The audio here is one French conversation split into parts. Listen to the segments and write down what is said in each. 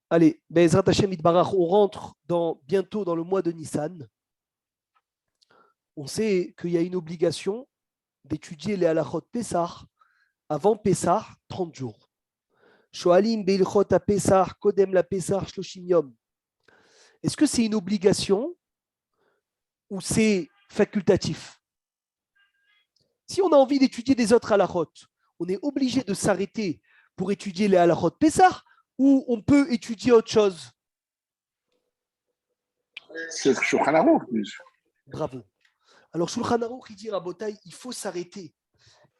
Allez, Bezrat Hashem Itbarach, on rentre bientôt dans le mois de Nissan. On sait qu'il y a une obligation d'étudier les halachot Pessah avant Pessah, 30 jours. Shoalim Beilchot à Pessah, Kodem la Pessah, Shloshim Yom. Est-ce que c'est une obligation ou c'est facultatif? Si on a envie d'étudier des autres halachot, on est obligé de s'arrêter pour étudier les halachot Pessah ou on peut étudier autre chose? C'est le Shulchan Aruch. Bravo. Alors, Shulchan Aruch, il dit, Rabotai, il faut s'arrêter,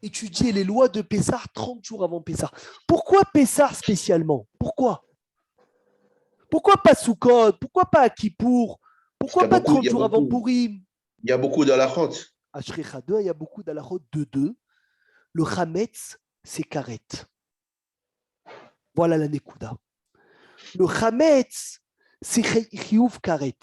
étudier les lois de Pessah 30 jours avant Pessah. Pourquoi Pessah spécialement? Pourquoi pas Sukkot? Pourquoi pas Kippour? Pourquoi pas 30 jours avant Purim? Il y a beaucoup d'halachot. À Shrecha 2, il y a beaucoup d'halachot de 2. Le Chametz, c'est karet. Voilà la Nekuda. Le Chametz, c'est chiyuv karet.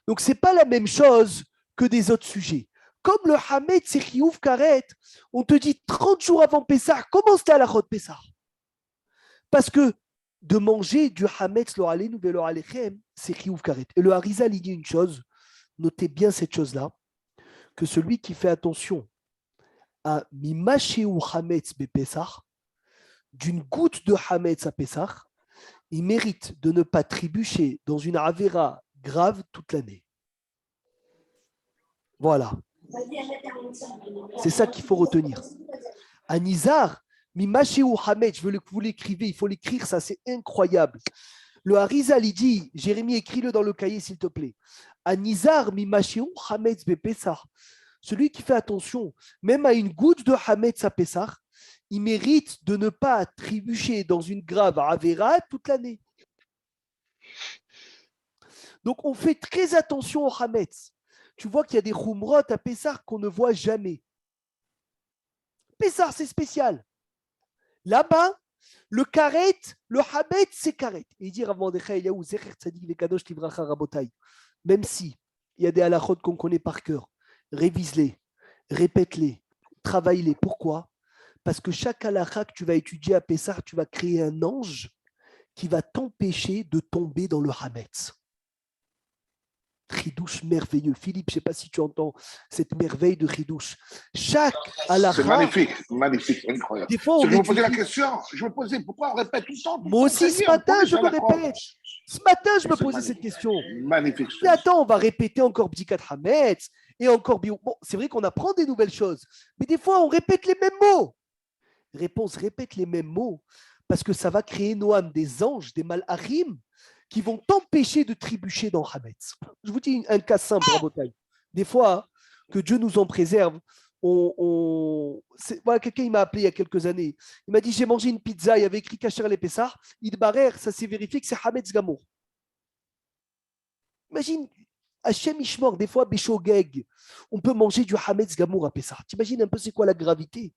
Donc, ce n'est pas la même chose que des autres sujets. Comme le Hametz c'est chiyuv karet, on te dit 30 jours avant Pessah, comment c'était à la de Pessah? Parce que de manger du Hametz lo alenu velo alechem, c'est chiyuv karet. Et le Harizal, il dit une chose, notez bien cette chose-là, que celui qui fait attention à mimasheu Hametz be Pessah, d'une goutte de Hametz à Pessah, il mérite de ne pas trébucher dans une avéra grave toute l'année. Voilà. C'est ça qu'il faut retenir. Anizar, Mimasheu Hamet, je veux que vous l'écrivez, il faut l'écrire, ça c'est incroyable. Le Harizal, il dit, Jérémie, écris-le dans le cahier s'il te plaît. Anizar, Mimasheu Hametz be Pessah. Celui qui fait attention, même à une goutte de Hametz à Pessah, il mérite de ne pas trébucher dans une grave avéra toute l'année. Donc on fait très attention au Hametz. Tu vois qu'il y a des khumrot à Pessah qu'on ne voit jamais. Pessah, c'est spécial. Là-bas, le karet, le hametz, c'est karet. Et il dit Rav Mordechai Eliaou, Zecher Tzadik Vekadosh Livracha Rabotai, même si il y a des halachot qu'on connaît par cœur, révise-les, répète-les, travaille-les. Pourquoi? Parce que chaque halacha que tu vas étudier à Pessah, tu vas créer un ange qui va t'empêcher de tomber dans le hametz. Chidouche merveilleux. Philippe, je ne sais pas si tu entends cette merveille de Chidouche. Chaque halakha. C'est magnifique, magnifique, incroyable. Des fois, je me posais la question, je me posais pourquoi on répète tout le temps. Moi aussi, ce matin, je me répète. Ce matin, je me posais cette question. Magnifique. Mais attends, on va répéter encore Bdikat Hametz et encore Bio. Bon, c'est vrai qu'on apprend des nouvelles choses, mais des fois, on répète les mêmes mots. Réponse, répète les mêmes mots parce que ça va créer Noam, des anges, des malachim qui vont t'empêcher de trébucher dans Hametz. Je vous dis un cas simple, Rabotai. Des fois, que Dieu nous en préserve, voilà, quelqu'un il m'a appelé il y a quelques années. Il m'a dit j'ai mangé une pizza, il y avait écrit Kacher les Pessah. Il barer, ça s'est vérifié que c'est Hametz Gamour. Imagine, Hachem Ishmor, des fois, Béchogeg, on peut manger du Hametz Gamour à Pessah. T'imagines un peu c'est quoi la gravité?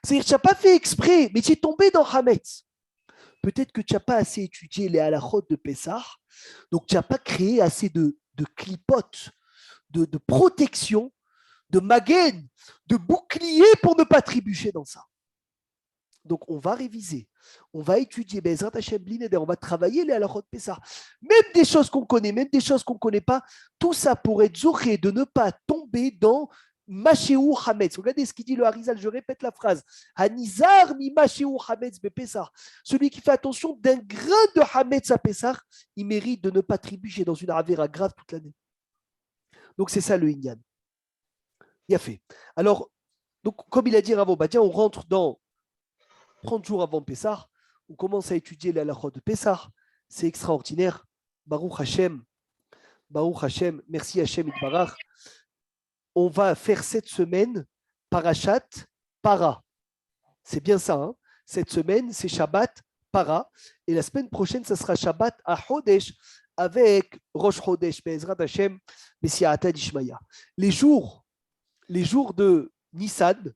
C'est-à-dire que tu n'as pas fait exprès, mais tu es tombé dans Hametz. Peut-être que tu n'as pas assez étudié les halachot de Pessah, donc tu n'as pas créé assez de clipotes, de protection, de magen, de bouclier pour ne pas trébucher dans ça. Donc on va réviser, on va étudier, on va travailler les halachot de Pessah. Même des choses qu'on connaît, même des choses qu'on ne connaît pas, tout ça pour être zoré de ne pas tomber dans Mashéou Hametz. Regardez ce qu'il dit le Harizal, je répète la phrase. Hanizar mi Mashéou Hametz be Pessah. Celui qui fait attention d'un grain de Hametz à Pessah, il mérite de ne pas trébucher dans une avéra grave toute l'année. Donc c'est ça le Inyan. Il a fait. Alors, donc, comme il a dit Rav Obadia, on rentre dans 30 jours avant Pessah, on commence à étudier les halachot de Pessah. C'est extraordinaire. Baruch Hashem, merci Hashem Itbarach. On va faire cette semaine Parashat Para. C'est bien ça. Hein, cette semaine, c'est Shabbat Para. Et la semaine prochaine, ça sera Shabbat à Chodesh avec Rosh Chodesh, Be'ezrat Hashem, Messiata d'Ishmaïa. Les jours de Nissan,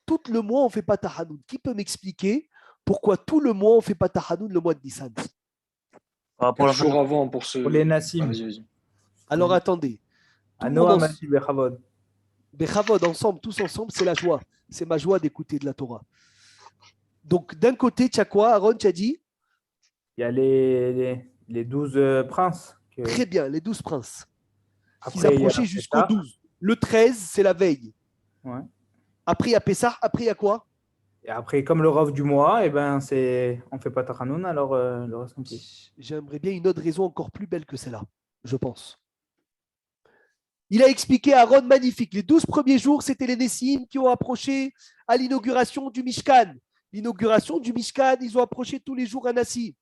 tout le mois, on ne fait pas Tahanoun. Qui peut m'expliquer pourquoi tout le mois, on ne fait pas Tahanoun le mois de Nissan? Pour jour avant, pour les Nassim. Alors attendez. Bechavod, ensemble, tous ensemble, c'est la joie. C'est ma joie d'écouter de la Torah. Donc, d'un côté, tu as quoi, Aaron, tu as dit? Il y a les 12 princes. Très bien, les 12 princes. Ils Après, il y a approchaient jusqu'au Pessah. 12. Le 13, c'est la veille. Ouais. Après, il y a Pessah. Après, il y a quoi? Et après, comme le Rav du mois, on ne fait pas Tachanoun, alors le reste on fait. J'aimerais bien une autre raison encore plus belle que celle-là, je pense. Il a expliqué à Aaron magnifique. Les 12 premiers jours, c'était les Nessim qui ont approché à l'inauguration du Mishkan. L'inauguration du Mishkan, ils ont approché tous les jours un Nassi.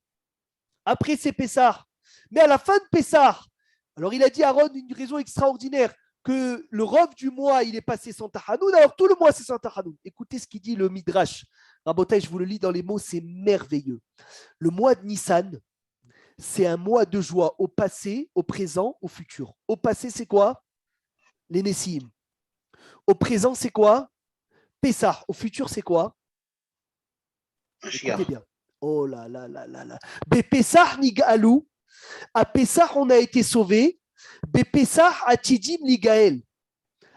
Après, c'est Pessah. Mais à la fin de Pessah, alors il a dit à Aaron une raison extraordinaire, que le Rav du mois, il est passé sans Tahanoun, alors tout le mois, c'est sans Tahanoun. Écoutez ce qu'il dit le Midrash. Rabotai, je vous le lis dans les mots, c'est merveilleux. Le mois de Nissan, c'est un mois de joie au passé, au présent, au futur. Au passé, c'est quoi? Les Nessim. Au présent, c'est quoi? Pessah. Au futur, c'est quoi? Écoutez bien. Oh là là là là là. Bepessah nigalou. À Pessah, on a été sauvé. Bepessah atidim nigael.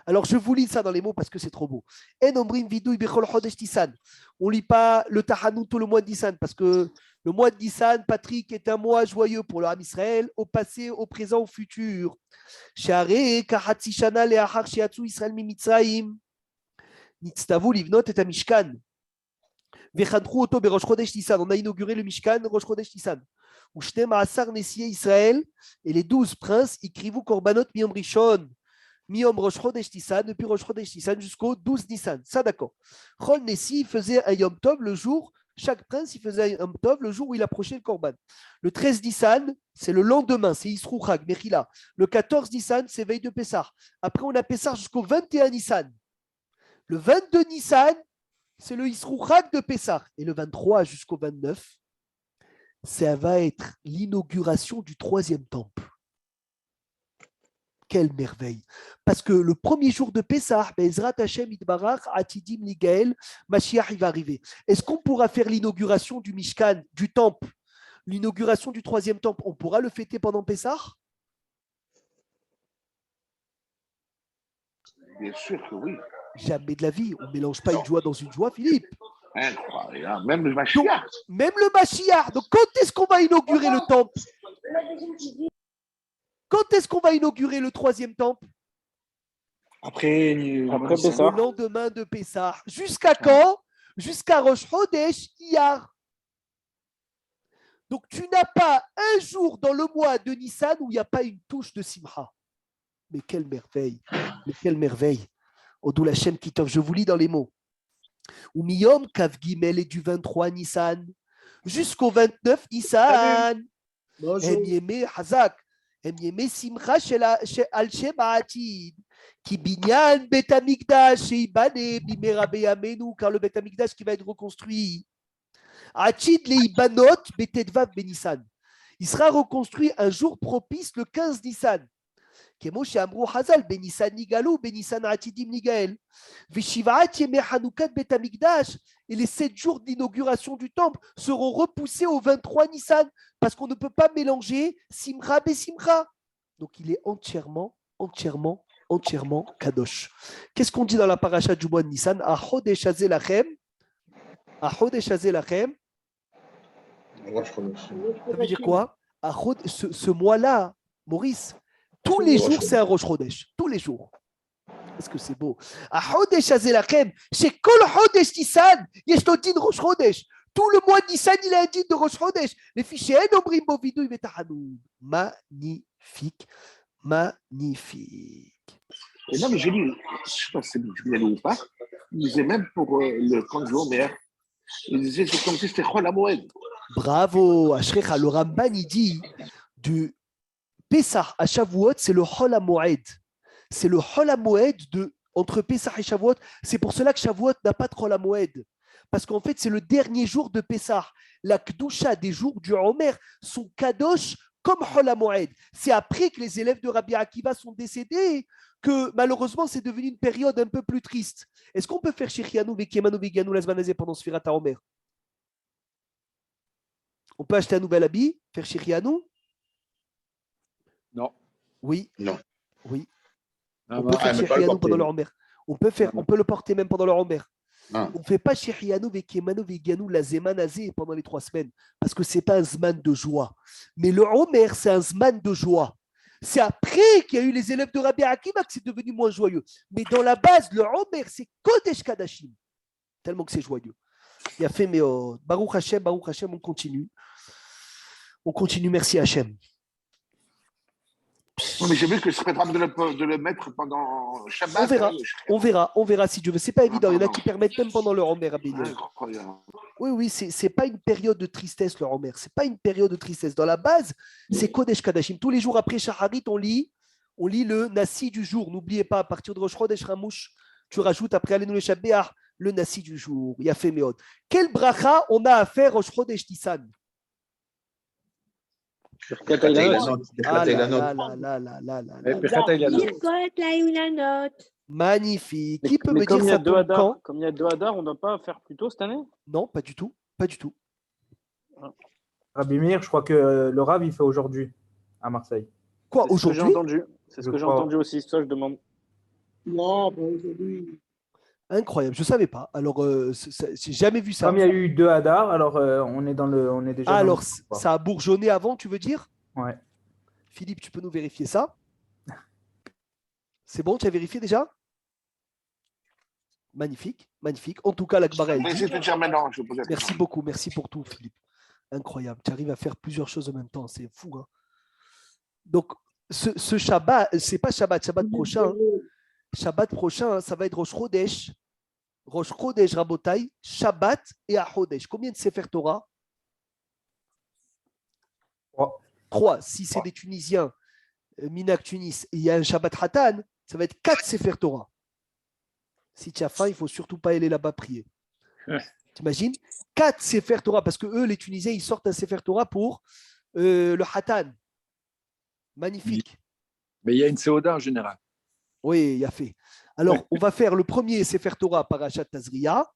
Alors, je vous lis ça dans les mots parce que c'est trop beau. En omrim vidouy bechol chodesh Nissan. On ne lit pas le Tahanoun tout le mois de Nissan parce que le mois de Nissan, Patrick, est un mois joyeux pour le Ham Israël, au passé, au présent, au futur. Share kahatzi shana leachar sheatzu Israël mimitzrayim. Nitztavu livnot et Mishkan. Vechanchu oto berosh chodesh Nissan. On a inauguré le Mishkan, Rosh chodesh Nissan. Ushne ma'asar nesiye Israël et les 12 princes, ikrivu korbanot miyom rishon. Miyom Rosh Chodesh Nissan, depuis Rosh Chodesh Nissan jusqu'au 12 Nissan. Ça, d'accord. Chol Nessi faisait un Yom Tov le jour, chaque prince il faisait un Yom Tov le jour où il approchait le Korban. Le 13 Nissan, c'est le lendemain, c'est Yisrou Chag, Mechila. Le 14 Nissan, c'est veille de Pessah. Après, on a Pessah jusqu'au 21 Nissan. Le 22 Nissan, c'est le Yisrou Chag de Pessah. Et le 23 jusqu'au 29, ça va être l'inauguration du troisième temple. Quelle merveille. Parce que le premier jour de Pessah, Bezrat Hashem Idbarach, Atidim Ligael, Mashiach, il va arriver. Est-ce qu'on pourra faire l'inauguration du Mishkan, du temple, l'inauguration du troisième temple, on pourra le fêter pendant Pessah? Bien sûr que oui. Jamais de la vie. On ne mélange pas une joie dans une joie, Philippe. Incroyable. Même le Mashiach. Même le Mashiach. Donc, quand est-ce qu'on va inaugurer le temple? Quand est-ce qu'on va inaugurer le troisième temple? Après Le lendemain de Pessah. Jusqu'à quand? Jusqu'à Rosh Chodesh Iyar. Donc, tu n'as pas un jour dans le mois de Nissan où il n'y a pas une touche de Simcha. Mais quelle merveille. Mais quelle merveille. Odou la Shem Kitov, je vous lis dans les mots. Ou Miyom Kav Gimel est du 23 Nissan jusqu'au 29 Nissan. Hem Yemé Hazak. הם ימי שמחה על שם העתיד, כי בניין בית המקדש שיבנה במהרה בימינו, car le בית המקדש qui va être reconstruit, העתיד להיבנות בט"ו בניסן. Il sera reconstruit un jour propice le 15 Nissan. כמו שאמרו חז"ל, בניסן נגאלו, בניסן העתידים ניגאל. ושבעת ימי חנוכת בית המקדש, et les 7 jours d'inauguration du temple seront repoussés au 23 Nissan, parce qu'on ne peut pas mélanger Simcha et Simcha. Donc il est entièrement kadosh. Qu'est-ce qu'on dit dans la paracha du mois de Nissan? Achodesh hazeh lachem. Achodesh hazeh lachem. Ça veut dire quoi? Ce mois-là, Maurice, tous les jours, c'est un Rosh Chodesh. Tous les jours. Est-ce que c'est beau? Achodesh hazeh lachem. Chez Kol Chodesh Nissan, yesh lo din Rosh Chodesh. Tout le mois de Nissan, il a un din de Rosh Chodesh. Les fichiers, Omrim Bovidou, il met magnifique. Magnifique. Et non, mais j'ai lu, je ne sais pas si c'est bien ou pas, il disait même pour le camp de Homer, il disait c'est comme si c'était Chol HaMoed. Bravo, Ashrecha. Le Ramban, il dit du Pessah à Shavuot, c'est le Chol HaMoed. C'est le Chol HaMoed entre Pessah et Shavuot. C'est pour cela que Shavuot n'a pas de Chol HaMoed. Parce qu'en fait, c'est le dernier jour de Pessah. La Kdusha des jours du Homer sont kadosh comme Chol HaMoed. C'est après que les élèves de Rabbi Akiva sont décédés que malheureusement c'est devenu une période un peu plus triste. Est-ce qu'on peut faire Shirianu Vekemanu Veganou Lasmanazé pendant Sfirat HaOmer? On peut acheter un nouvel habit, faire Shirianu? Non. Oui. Non. Oui. Ah, on peut faire Shirianu pendant le Homer. On peut le porter même pendant le Homer. Ah. On ne fait pas Shehianu Vekemanu Vegianu la Zemanazé pendant les 3 semaines, parce que ce n'est pas un Zman de joie. Mais le Omer, c'est un Zman de joie. C'est après qu'il y a eu les élèves de Rabbi Akiva que c'est devenu moins joyeux. Mais dans la base, le Omer, c'est Kodesh Kadashim. Tellement que c'est joyeux. Il a fait, mais Baruch Hashem, on continue. On continue, merci Hashem. Oui, mais j'ai vu que ce serait grave de le mettre pendant Shabbat. On verra si Dieu veut. C'est pas évident. Il y en a pardon. qui permettent même pendant le Omer à Bélion. Incroyable. Oui, c'est pas une période de tristesse, le Omer. C'est pas une période de tristesse. Dans la base, c'est Kodesh Kadashim. Tous les jours après Shacharit, on lit le Nassi du jour. N'oubliez pas, à partir de Rosh Chodesh Ramouche, tu rajoutes après Alenu le Shabbat le Nassi du jour. Il y a fait Meod. Quel bracha on a à faire Rosh Chodesh Nissan? Birkat Ilanot. Ah là. Birkat Ilanot. Magnifique. Qui peut me comme dire il y a ça deux tombe Hadar, quand? comme il y a deux Hadar, on ne doit pas faire plus tôt cette année? Non, pas du tout. Pas du tout. Rabbi Meir, je crois que le Rav, il fait aujourd'hui à Marseille. Quoi, C'est ce que j'ai aujourd'hui? entendu. C'est ce Je que j'ai crois. entendu aussi. C'est ça, je demande. Non, pas aujourd'hui. Incroyable, je ne savais pas. Alors, j'ai jamais vu ça. Comme il y a eu 2 Hadar, alors on est déjà. Ah, dans alors, le- ça a bourgeonné avant, tu veux dire? Ouais. Philippe, tu peux nous vérifier ça? C'est bon, tu as vérifié déjà? Magnifique, magnifique. En tout cas, la Gemara, elle Mais dit- c'est tout dire maintenant. Je posais la Merci question. beaucoup, merci pour tout, Philippe. Incroyable, tu arrives à faire plusieurs choses en même temps, c'est fou. Hein. Donc, ce Shabbat, c'est pas Shabbat prochain. Shabbat prochain, hein, ça va être Rosh Chodesh Rabotai, Shabbat et Ahodesh. Combien de Sefer Torah? 3. Si c'est des Tunisiens, Minak Tunis, et il y a un Shabbat Hatan, ça va être 4 Sefer Torah. Si tu as faim, il ne faut surtout pas aller là-bas prier. T'imagines? 4 Sefer Torah, parce que eux, les Tunisiens, ils sortent un Sefer Torah pour le Hatan. Magnifique. Mais il y a une Séoda en général. Oui, il y a fait. Alors, on va faire le premier Sefer Torah Parashat Tazria.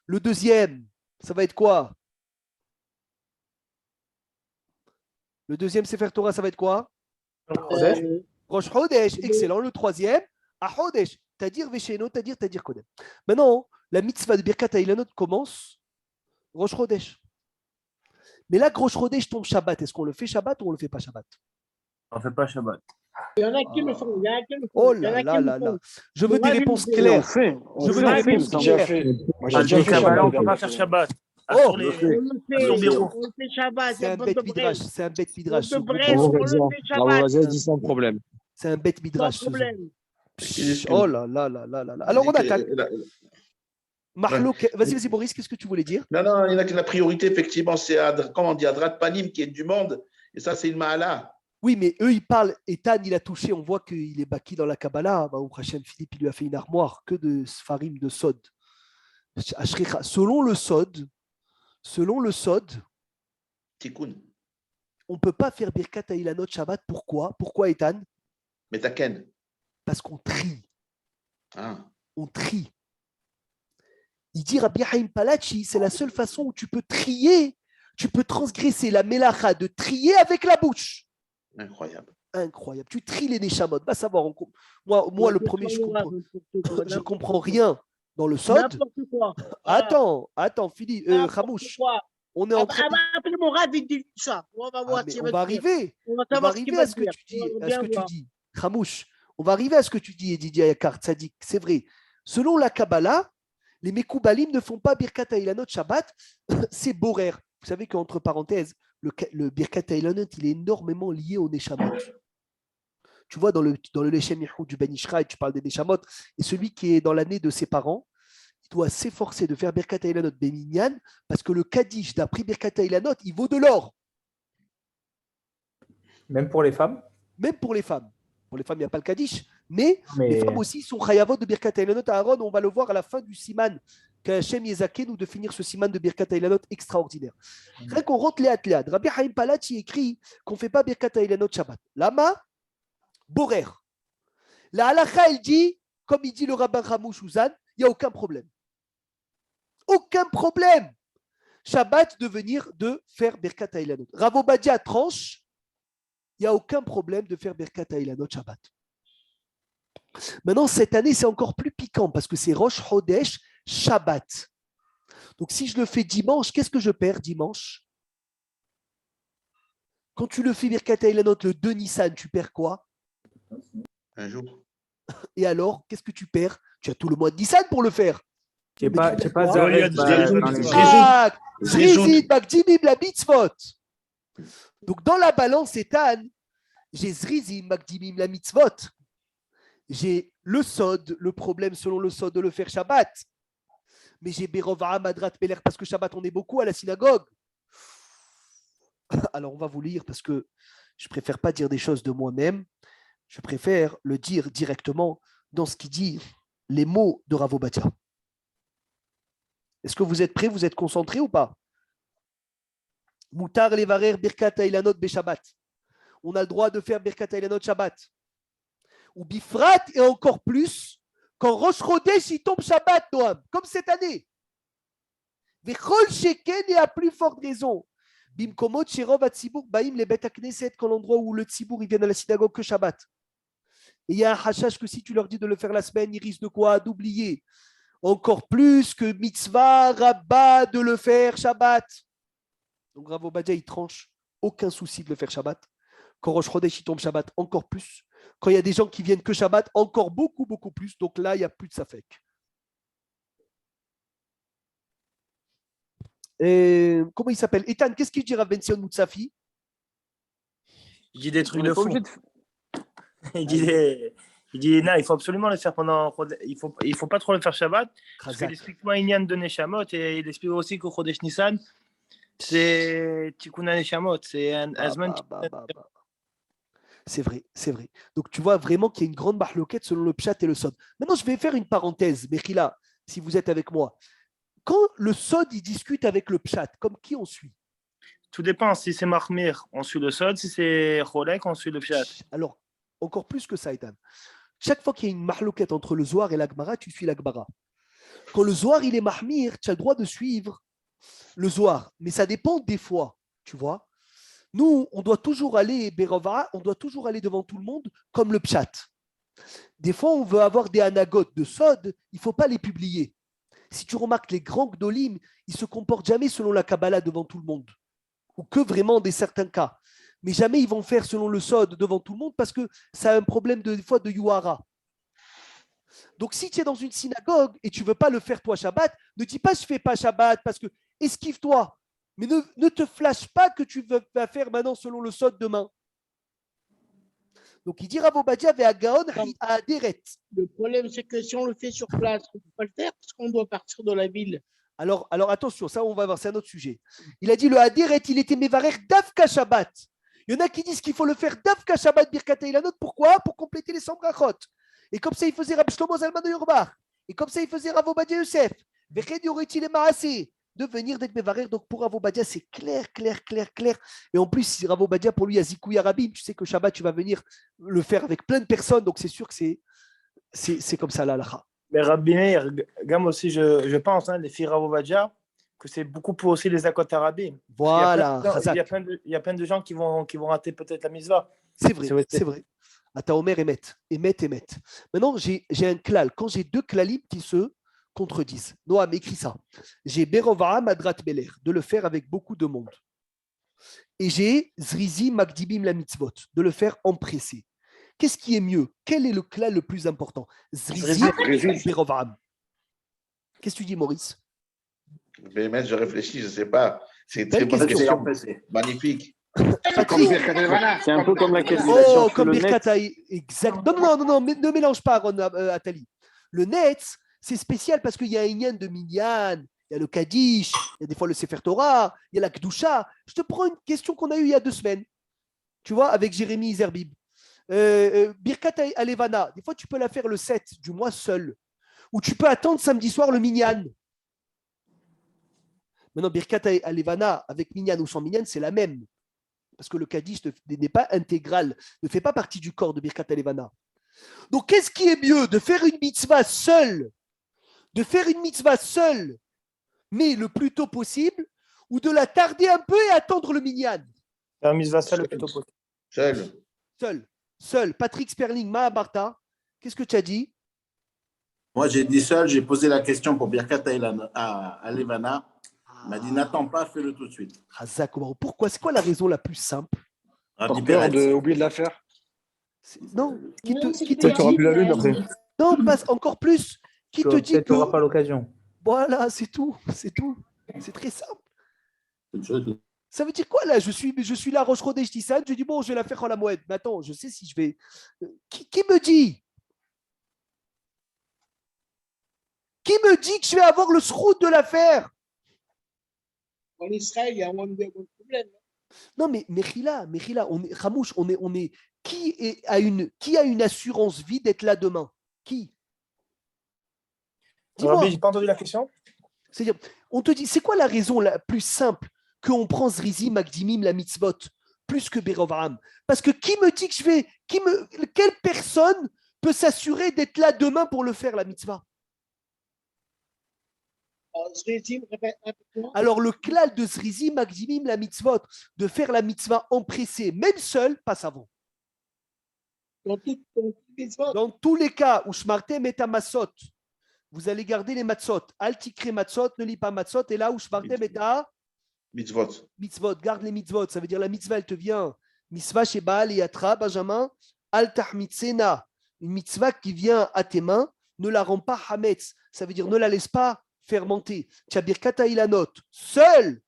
Le deuxième, ça va être quoi? Le deuxième Sefer Torah, ça va être quoi? Rosh Chodesh. Excellent. Le troisième, Ahodesh. Tadir Vesheno, Tadir Kodem. Maintenant, la mitzvah de Birkat Ha'ilanot commence Rosh Chodesh. Mais là, Rosh Chodesh tombe Shabbat. Est-ce qu'on le fait Shabbat ou on ne le fait pas Shabbat? On ne fait pas Shabbat. Il y en a qui le font. Il y en a qui le font. Oh Il y en là a qui là le là font. là. Je veux des Ouais, réponses mais- claires. On Je veux fait, des il me réponses semble. claires. Moi, Ah, j'ai déjà fait Kabbalah, on ne Shabbat. peut pas faire Shabbat. Ah, Oh, sur On les- le fait. Son bureau. On le fait Shabbat. C'est un bande bête de Brest. midrash. C'est un bête midrash. ce Bande de groupe. Brest, Bravo, on le Razia. fait Bravo, Shabbat. Razia, dit sans problème. C'est un bête Sans midrash. ce problème. Psh, oh là là là là là là. Alors on attaque. Mahlouk, vas-y Boris, qu'est-ce que tu voulais dire? Non, il y en a que la priorité, effectivement, c'est comment on dit, Adrat Panim qui est du monde. Et ça, c'est une Mahala. Oui, mais eux, ils parlent. Ethan, il a touché. On voit qu'il est baki dans la Kabbalah. Bah, Hachem Philippe, il lui a fait une armoire que de Sfarim de Sod. Selon le Sod, Tikkun. on ne peut pas faire Birkat Ha'ilanot Shabbat. Pourquoi? Pourquoi, Ethan? Metaken. Parce qu'on trie. Ah. On trie. Il dit Rabbi Haïm Palachi, c'est la seule façon où tu peux trier, tu peux transgresser la mélacha de trier avec la bouche. Incroyable. Incroyable. Tu tries les Neshamot. Va savoir. Moi le premier, je comprends rien dans le Sod. N'importe quoi. Attends, Philippe, Khamouche. On est en train de... Appelez mon Rav, il dit ça. On va voir. on va arriver. On va On va savoir ce qu'il arriver va à ce que dire. tu dis. On va À ce bien que tu voir. dis. Khamouche, on va arriver à ce que tu dis, Didier Ayakar, Tzadik. C'est vrai. Selon la Kabbalah, les Mekoubalim ne font pas Birkat Ha'ilanot Shabbat, c'est Borer. Vous savez qu'entre parenthèses, le Birkat Ha'ilanot, il est énormément lié au Neshamot. Tu vois, dans le Leshem Yehud du Ben Ishraï, tu parles des Neshamot, et celui qui est dans l'année de ses parents, il doit s'efforcer de faire Birkat Ha'ilanot Beminyan, parce que le Kaddish d'après Birkat Ha'ilanot, il vaut de l'or, Même pour les femmes. même pour les femmes. Pour les femmes, il n'y a pas le Kaddish, mais les femmes aussi sont Chayavot de Birkat Ha'ilanot à Aaron. On va le voir à la fin du Siman qu'Hachem Yezaké nous de finir ce Siman de Birkat Ha'ilanot extraordinaire. Rien qu'on rentre les athlètes. Rabbi Haïm Palachi écrit qu'on ne fait pas Birkat Ha'ilanot Shabbat. Lama, Borer. La halakha, elle dit, comme il dit le rabbin Ramouch Ouzan, il n'y a aucun problème. Aucun problème. Shabbat de venir de faire Birkat Ha'ilanot. Rav Obadia tranche, il n'y a aucun problème de faire Birkat Ha'ilanot Shabbat. Maintenant, cette année, c'est encore plus piquant parce que c'est Rosh Chodesh, Shabbat. Donc, si je le fais dimanche, qu'est-ce que je perds dimanche? Quand tu le fais Birkat Eilanot le 2 Nissan, tu perds quoi? Un jour. Et alors, qu'est-ce que tu perds? Tu as tout le mois de Nissan pour le faire. Tu n'es pas quoi Zarek Zrizut, dans les- Ah, Zrizut. Zrizit, Magdimim, la mitzvot. Donc, dans la balance Etan, j'ai Zrizim, Magdimim, la mitzvot. J'ai le Sod, le problème selon le Sod de le faire Shabbat. Mais j'ai Berova, Madrat, Peler, parce que Shabbat, on est beaucoup à la synagogue. Alors, on va vous lire parce que je préfère pas dire des choses de moi-même. Je préfère le dire directement dans ce qui dit les mots de Rav Ovadia. Est-ce que vous êtes prêts? Vous êtes concentrés ou pas? Moutar levarer birkat ailanot beshabbat. On a le droit de faire birkat ailanot Shabbat. Ou bifrat et encore plus quand Rosh Chodesh il tombe Shabbat, Noam, comme cette année. Vechol sheken et à plus forte raison. Bimkomot sherov atzibour baim le bet knesset, quand l'endroit où le tzibour ils viennent à la synagogue que Shabbat. Et il y a un hachach que si tu leur dis de le faire la semaine, ils risquent de quoi? D'oublier. Encore plus que mitzvah rabba de le faire Shabbat. Donc Rav Ovadia il tranche, aucun souci de le faire Shabbat. Quand Rosh Chodesh il tombe Shabbat, encore plus. Quand il y a des gens qui viennent que Shabbat, encore beaucoup, beaucoup plus. Donc là, il n'y a plus de safek. Et comment il s'appelle? Ethan, qu'est-ce qu'il dit Rav Benzion Moutsafi? Il dit des trucs On est de pas fou. obligé de... Il dit non, il faut absolument le faire pendant. Il faut pas trop le faire Shabbat. Parce qu'il explique moi Inyan de Neshamot et il explique aussi que Chodesh Nissan, c'est Tikkun Neshamot. C'est un Azman. C'est vrai, c'est vrai. Donc tu vois vraiment qu'il y a une grande mahloquette selon le pshat et le sod. Maintenant, je vais faire une parenthèse, Mechila, si vous êtes avec moi. Quand le sod il discute avec le pshat, comme qui on suit? Tout dépend. Si c'est Mahmir, on suit le Sod. Si c'est Cholek, on suit le Pshat. Alors, encore plus que ça, Ethan. Chaque fois qu'il y a une mahloquette entre le Zohar et l'Agmara, tu suis l'Agmara. Quand le Zohar il est mahmir, tu as le droit de suivre le Zohar. Mais ça dépend des fois, tu vois. Nous, on doit toujours aller, Berova, on doit toujours aller devant tout le monde comme le pshat. Des fois, on veut avoir des anagotes de Sod, il ne faut pas les publier. Si tu remarques, les grands Gdolim, ils ne se comportent jamais selon la Kabbalah devant tout le monde. Ou que vraiment des certains cas. Mais jamais ils vont faire selon le Sod devant tout le monde parce que ça a un problème des fois de Yuhara. Donc, si tu es dans une synagogue et tu ne veux pas le faire toi Shabbat, ne dis pas je ne fais pas Shabbat parce que esquive-toi. Mais ne te flash pas que tu vas faire maintenant selon le Sod demain. Donc il dit Rav Ovadia ve'agaon ha'aderet. Le problème, c'est que si on le fait sur place, on ne peut pas le faire parce qu'on doit partir de la ville. Alors attention, ça on va voir, c'est un autre sujet. Il a dit le haderet, il était mevarer Davka Shabbat. Il y en a qui disent qu'il faut le faire Davka Shabbat Birkat Eilanot. Pourquoi? Pour compléter les 100 brachot. Et comme ça, il faisait Rabbi Shlomo Zalman de Yorbach. Et comme ça, il faisait Rav Ovadia Yosef. Veched yoreti le maaseh. De venir d'être mevarer. Donc pour Rav Ovadia, c'est clair. Et en plus, si Rav Ovadia, pour lui, il y a Zikouya Rabim, tu sais que Shabbat, tu vas venir le faire avec plein de personnes. Donc c'est sûr que c'est comme ça, l'halakha. Mais Rabbi Meir, Gam aussi, je pense, les filles Rav Ovadia, que c'est beaucoup pour aussi les Akot Arabim. Voilà. Il y a plein de gens qui vont rater peut-être la mitzvah. C'est vrai. Ata Omer Emet. Maintenant, j'ai un klal. Quand j'ai deux klalim qui se contredisent, Noam écrit ça. J'ai Berova Madrat Beler, de le faire avec beaucoup de monde. Et j'ai Zrizi Magdibim la mitzvot, de le faire empressé. Qu'est-ce qui est mieux? Quel est le klal le plus important? Zrizi ou Berova? Qu'est-ce que tu dis, Maurice? Je réfléchis, je ne sais pas. C'est une très bonne question. Magnifique. C'est un peu comme la question. Oh, comme Birkat. Exact. Non, ne mélange pas, Aaron, Atali. Le net, c'est spécial parce qu'il y a un Inyan de Minyan, il y a le Kaddish, il y a des fois le Sefer Torah, il y a la Kedusha. Je te prends une question qu'on a eue il y a 2 semaines, tu vois, avec Jérémy Zerbib. Birkat Alevana, des fois tu peux la faire le 7 du mois seul, ou tu peux attendre samedi soir le Minyan. Maintenant, Birkat Alevana avec Minyan ou sans Minyan, c'est la même. Parce que le Kaddish n'est pas intégral, ne fait pas partie du corps de Birkat Alevana. Donc, qu'est-ce qui est mieux? De faire une mitzvah seule, mais le plus tôt possible, ou de la tarder un peu et attendre le minyan? Faire une mitzvah seule le plus tôt possible. Seul. Patrick Sperling, Mahabarta, qu'est-ce que tu as dit? Moi, j'ai dit seul, j'ai posé la question pour Birkat à Levana. Il m'a dit n'attends pas, fais-le tout de suite. Hazak Omar. Pourquoi? C'est quoi la raison la plus simple? Rabbi Par peur Peretz. d'oublier de la faire. Non, qui te Tu n'auras dit? plus la lune après. Non, passe encore plus. Qui te dit Peut-être tu n'auras que. pas l'occasion. Voilà, c'est tout. C'est tout. C'est très simple. Ça veut dire quoi là? Je suis là, Roche Rodèche Tissan, je dis bon, je vais la faire en la mouette. Mais attends, je sais si je vais. Qui me dit? Qui me dit que je vais avoir le srout de la faire? En Israël, il y a un de problème. Non, mais Mechila, on est, Ramouche, qui a une assurance vie d'être là demain? Qui? Dis-moi. Rabbi, j'ai pas entendu la question. C'est-à-dire, on te dit, c'est quoi la raison la plus simple qu'on prend Zrizi, Magdimim, la mitzvot, plus que Berovaram? Parce que qui me dit que je vais. Quelle personne peut s'assurer d'être là demain pour le faire, la mitzvah? Alors, le klal de Zrizi, Magdimim, la mitzvot, de faire la mitzvah empressée, même seul, passe avant. Dans tous les cas où Shmartem est à Matzot, vous allez garder les matzot. Altikre matzot, ne lis pas matzot. Et là où Shmartem est à Mitzvot. mitzvot, garde les mitzvot. Ça veut dire la mitzvah, elle te vient. Mitzvah chez Baal et Yatra, Benjamin. Al-Tahmitzena. Une mitzvah qui vient à tes mains, ne la rends pas hametz. Ça veut dire ne la laisse pas fermenter. Tchabir Kata Ilanot. Seul,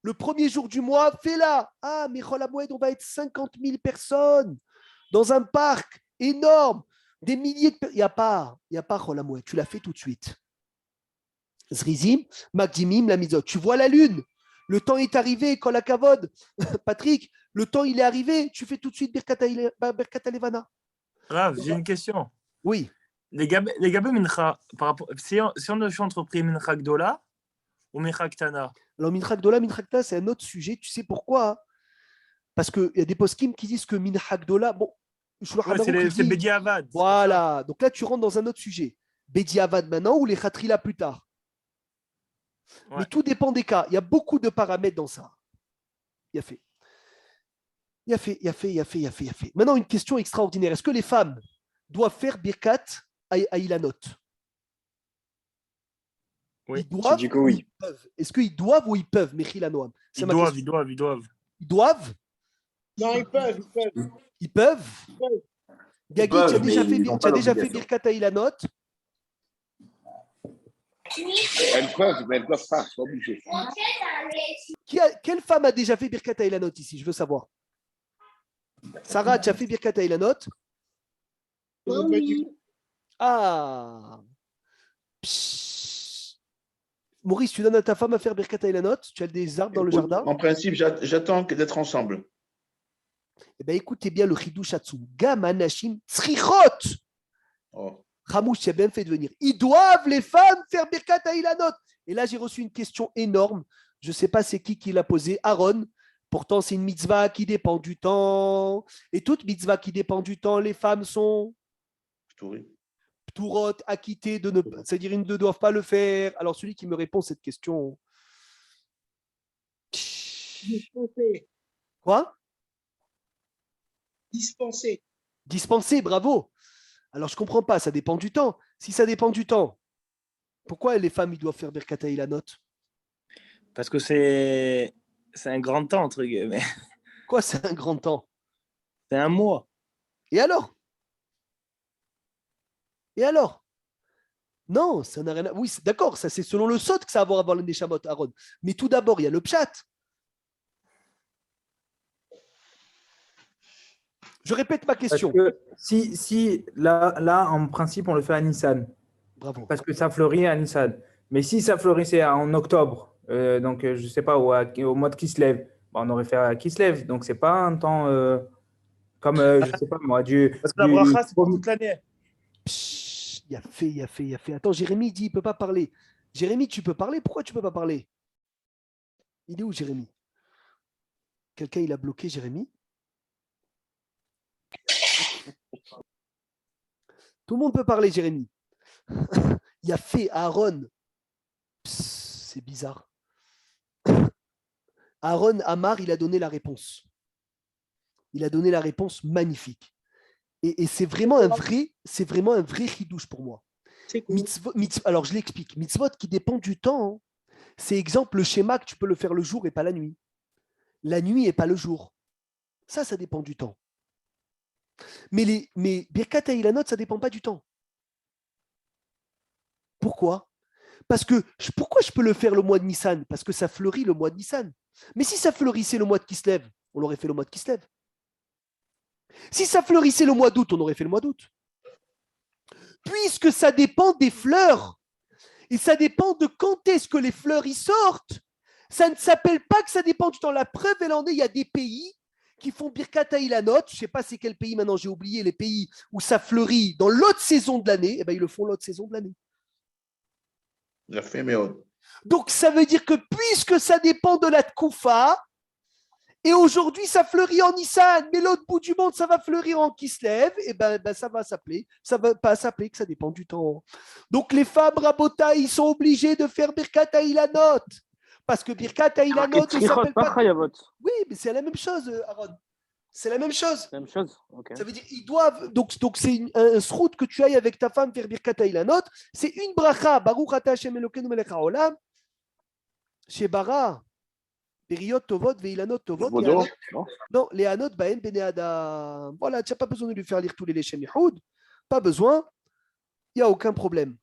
le premier jour du mois, fais-la. Ah, mais Chol Hamoed, on va être 50 000 personnes dans un parc énorme. Des milliers de personnes. Il n'y a pas Chol Hamoed. Tu l'as fait tout de suite. Zrizim, Magdimim, la mitzvot. Tu vois la lune. Le temps est arrivé, Kol HaKavod. Patrick, le temps il est arrivé. Tu fais tout de suite Birkat Levana. Rav, j'ai une question. Oui. Les gabés mincha, par rapport, si on a entrepris mincha gdola ou mincha ktana? Alors, Mincha Gdola, Mincha Ktana, c'est un autre sujet. Tu sais pourquoi? Parce qu'il y a des poskim qui disent que Mincha Gdola, bon, c'est Bediavad. Voilà. Donc là, tu rentres dans un autre sujet. Bediavad maintenant ou les Khatrila plus tard. Ouais. Mais tout dépend des cas. Il y a beaucoup de paramètres dans ça. Il y a fait. Maintenant, une question extraordinaire. Est-ce que les femmes doivent faire Birkat à Ilanot? Oui. Ils doivent, Tu dis que oui. ou ils peuvent? Est-ce qu'ils doivent ou ils peuvent? Mechila Noam. Ils doivent. Ils doivent? Non, ils peuvent. Ils peuvent? Gagui, tu as déjà mais ils n'ont pas fait l'obligation. Birkat à Ilanot? Elles peuvent, mais elles ne doivent pas, c'est pas obligé. Quelle femme a déjà fait Birkat à Ilanot ici? Je veux savoir. Sarah, tu as fait Birkat à Ilanot? Oui. Ah. Psst. Maurice, tu donnes à ta femme à faire Birkat à Ilanot? Tu as des arbres dans le jardin? En principe, j'attends d'être ensemble. Eh bien, écoutez bien le Chidouch Hatsu. Gam Anashim Tzrichot. Oh. Ramouche, tu as bien fait de venir. Ils doivent, les femmes, faire Birkat à Ilanot. Et là, j'ai reçu une question énorme. Je ne sais pas c'est qui l'a posée. Aaron. Pourtant, c'est une mitzvah qui dépend du temps. Et toute mitzvah qui dépend du temps, les femmes sont pturot, acquittées de ne pas. C'est-à-dire, ils ne doivent pas le faire. Alors, celui qui me répond cette question. Dispensé. Quoi? Dispensé, bravo. Alors, je ne comprends pas, ça dépend du temps. Si ça dépend du temps, pourquoi les femmes ils doivent faire Birkat à Ilanot? Parce que c'est un grand temps, entre guillemets. Quoi, c'est un grand temps? C'est un mois. Et alors? Non, ça n'a rien à... Oui, d'accord, ça c'est selon le sot que ça va avoir le Neshamot, Aaron. Mais tout d'abord, il y a le pshat. Je répète ma question. Parce que si là, en principe, on le fait à Nissan. Bravo. Parce que ça fleurit à Nissan. Mais si ça fleurissait en octobre, donc je ne sais pas, au mois de Kislev, on aurait fait à Kislev. Donc, ce n'est pas un temps comme, je ne sais pas moi, Parce que la bracha, c'est pour toute l'année. Il a fait. Attends, Jérémy dit, il ne peut pas parler. Jérémy, tu peux parler? Pourquoi tu ne peux pas parler? Il est où, Jérémy? Quelqu'un, il a bloqué Jérémy? Tout le monde peut parler, Jérémy. Il a fait Aaron. C'est bizarre. Aaron Amar, il a donné la réponse. Il a donné la réponse magnifique. Et c'est vraiment un vrai chidouche pour moi. C'est cool. Alors, je l'explique. Mitzvot qui dépend du temps, hein. C'est exemple le schéma que tu peux le faire le jour et pas la nuit. La nuit et pas le jour. Ça dépend du temps. Mais Birkat Ha'ilanot, ça ne dépend pas du temps. Pourquoi? Parce que pourquoi je peux le faire le mois de Nissan? Parce que ça fleurit le mois de Nissan. Mais si ça fleurissait le mois de Kislev, on l'aurait fait le mois de Kislev. Si ça fleurissait le mois d'août, on aurait fait le mois d'août. Puisque ça dépend des fleurs, et ça dépend de quand est-ce que les fleurs y sortent, ça ne s'appelle pas que ça dépend du temps. La preuve, elle en est, il y a des pays qui font Birkat Ha'ilanot, je ne sais pas c'est quel pays, maintenant j'ai oublié les pays où ça fleurit dans l'autre saison de l'année, eh ben, ils le font l'autre saison de l'année. Donc ça veut dire que puisque ça dépend de la Tkoufa, et aujourd'hui ça fleurit en Nissan, mais l'autre bout du monde ça va fleurir en Kislev, et ben ça va pas s'appeler que ça dépend du temps. Donc les femmes Rabota, ils sont obligés de faire Birkat Ha'ilanot. Parce que Birkat Ha'ilanot ne s'appelle pas. Oui, mais c'est la même chose, Aaron. C'est la même chose. La même chose. Okay. Ça veut dire ils doivent. Donc c'est un srout que tu ailles avec ta femme faire Birkat Ha'ilanot. C'est une bracha. Baruch ata Hashem Elokeinu melech haolam. Shebara. Periot tovot veilanot tovot. Non, les anot baen bene adam. Voilà, tu n'as pas besoin de lui faire lire tous les Leshem Yihoud. Pas besoin. Il n'y a aucun problème.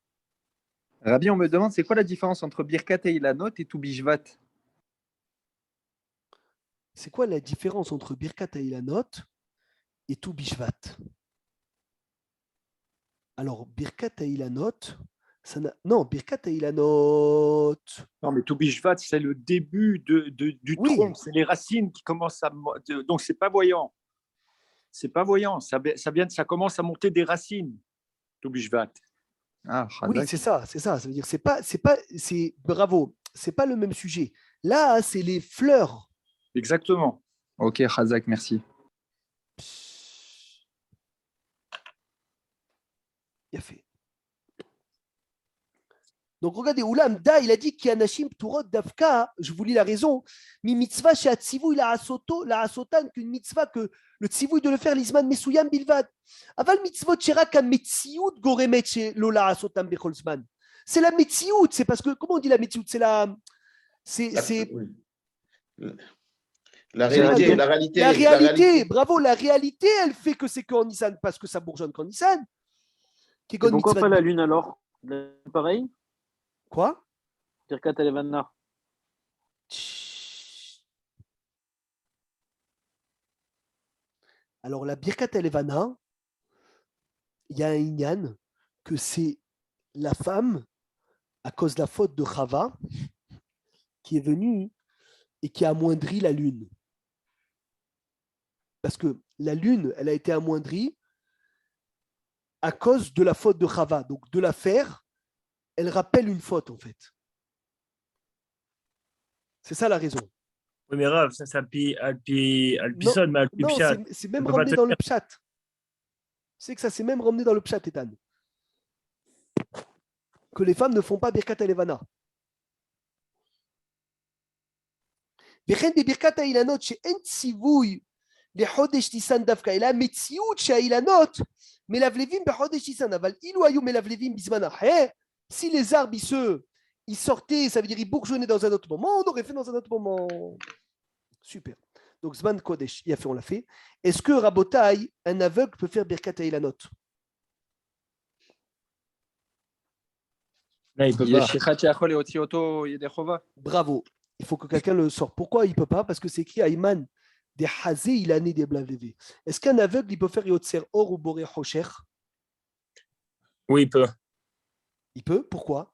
Rabbi, on me demande c'est quoi la différence entre Birkat Ha'ilanot et Tu Bishvat? C'est quoi la différence entre Birkat Ha'ilanot et Tu Bishvat? Alors, Birkat Ha'ilanot, ça n'a... Non, Birkat Ha'ilanot. Non, mais Tu Bishvat, c'est le début du tronc, c'est les racines qui commencent à. Donc, c'est pas voyant. C'est pas voyant. Ça commence à monter des racines, Tu Bishvat. Oui, c'est ça. Ça veut dire bravo. C'est pas le même sujet. Là, c'est les fleurs. Exactement. Ok, Chazak, merci. Bien fait. Donc regardez, Oulam Da, il a dit qu'il y a Nashim Turot Davka, je vous lis la raison, mi mitzvah chez Atzivou, la Asotan, qu'une mitzvah que le tzivou de le faire l'Isman Mesuyam Bilvad. Aval mitzvot Cherak a Metsiout Goremet chez Lola Asotan Becholzman. C'est la Metsiout, c'est parce que, comment on dit la Metsiout? C'est la. La réalité, la réalité, bravo, la réalité, elle fait que c'est qu'en Nissan, parce que ça bourgeonne qu'en Nissan. Pourquoi pas la lune alors? Pareil? Quoi? Birkat Ha'ilanot. Alors, la Birkat Ha'ilanot, il y a un inyan que c'est la femme, à cause de la faute de Chava, qui est venue et qui a amoindri la lune. Parce que la lune, elle a été amoindrie à cause de la faute de Chava. Donc, de la faire, elle rappelle une faute, en fait. C'est ça la raison. Oui, mais Rav, ça Alpisson, mais Alpipchat. Non, c'est même ramené dans le Pshat. C'est que ça s'est même ramené dans le Pshat, Ethan. Que les femmes ne font pas Birkat Ha'ilanot. וכן בברכת האילנות שאין ציווי לחודש ניסן דווקא, אלא המציאות שהאילנות מלבלבים בחודש ניסן, אבל אילו היו מלבלבים בזמן אחר, si les arbres ils sortaient, ça veut dire ils bourgeonnaient dans un autre moment, on aurait fait dans un autre moment. Super. Donc Zman Kodesh, il a fait, on l'a fait. Est-ce que Rabotai, un aveugle, peut faire Birkat Ha'ilanot? Non, il peut pas. Bravo. Il faut que quelqu'un le sorte. Pourquoi il ne peut pas? Parce que c'est écrit Aïman des Hazé, il a né des Blavlevé. Est-ce qu'un aveugle, il peut faire Yotzer Or ou Boré Hocher? Oui, il peut. Il peut? Pourquoi?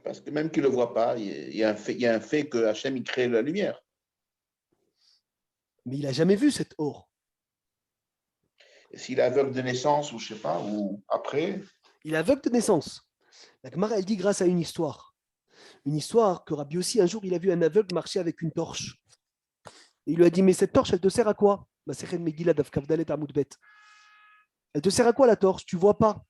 Parce que même qu'il ne le voit pas, il y a un fait que Hachem il crée la lumière. Mais il n'a jamais vu cette Or. Et s'il est aveugle de naissance, ou je ne sais pas, ou après. Il est aveugle de naissance. La Gemara, elle dit grâce à une histoire. Une histoire que Rabbi aussi, un jour, il a vu un aveugle marcher avec une torche. Et il lui a dit, mais cette torche, elle te sert à quoi? Elle te sert à quoi la torche? Tu ne vois pas.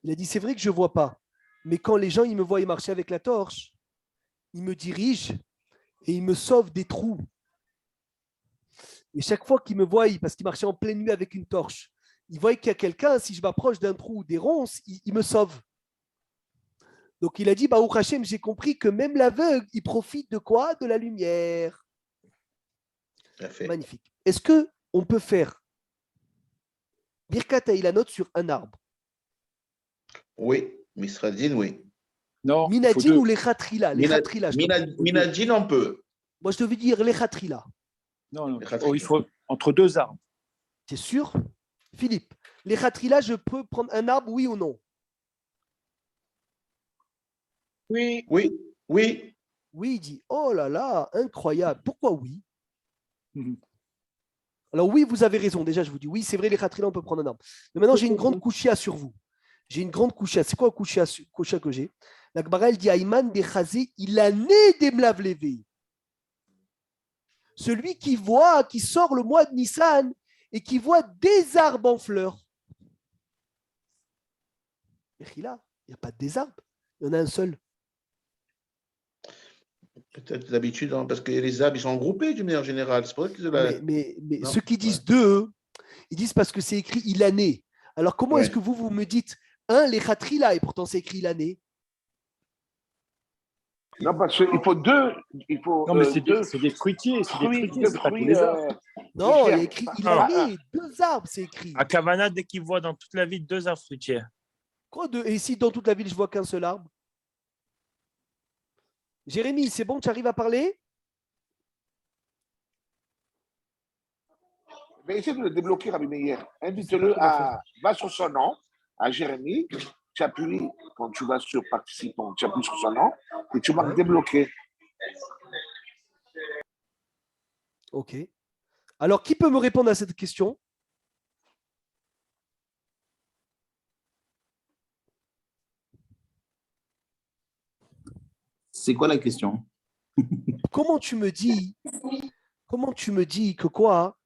Il a dit, c'est vrai que je ne vois pas. Mais quand les gens ils me voient marcher avec la torche, ils me dirigent et ils me sauvent des trous. Et chaque fois qu'il me voit, parce qu'il marchait en pleine nuit avec une torche, il voit qu'il y a quelqu'un, si je m'approche d'un trou ou des ronces, il me sauve. Donc il a dit, Baruch Hashem, j'ai compris que même l'aveugle, il profite de quoi? De la lumière. Parfait. Magnifique. Est-ce qu'on peut faire Birkat Ha'ilanot sur un arbre? Oui, Misradine, oui. Non. Minadjin ou les khatrila? Minadjin, on peut. Moi, je devais dire les khatrila. Non. Oh, il faut entre deux arbres. T'es sûr? Philippe, les khatrila, je peux prendre un arbre, oui ou non? Oui. Oui. Oui, il dit, oh là là, incroyable. Pourquoi oui? Alors oui, vous avez raison. Déjà, je vous dis, oui, c'est vrai, les khatrila, on peut prendre un arbre. Mais maintenant, j'ai une grande couchia sur vous. J'ai une grande couchia. C'est quoi la couchia que j'ai? La Gemara, elle dit, Aïman des chazé, il a né des mlav levé. Celui qui voit, qui sort le mois de Nissan et qui voit des arbres en fleurs. Et là, il n'y a pas des arbres, il y en a un seul. Peut-être d'habitude, hein, parce que les arbres, ils sont groupés d'une manière générale. C'est pour ça qu'ils Mais ceux qui disent deux, ils disent parce que c'est écrit il a né. Alors comment est-ce que vous me dites les khatrila et pourtant c'est écrit il a né? Non, parce qu'il faut deux. Non, mais c'est des fruitiers. C'est des fruitiers, c'est pas tous les arbres. Non, il y a écrit il a né, deux arbres, c'est écrit. À Kavana, dès qu'il voit dans toute la ville 2 arbres fruitiers. Quoi deux? Et si dans toute la ville je vois qu'un seul arbre? Jérémy, c'est bon, tu arrives à parler? Mais essaie de le débloquer, Rabbi Meir. Invite-le va sur son nom, à Jérémy. Tu appuies, quand tu vas sur participant, tu appuies sur son nom et tu marques débloquer. Ok. Alors, qui peut me répondre à cette question? C'est quoi la question? Comment tu me dis que quoi?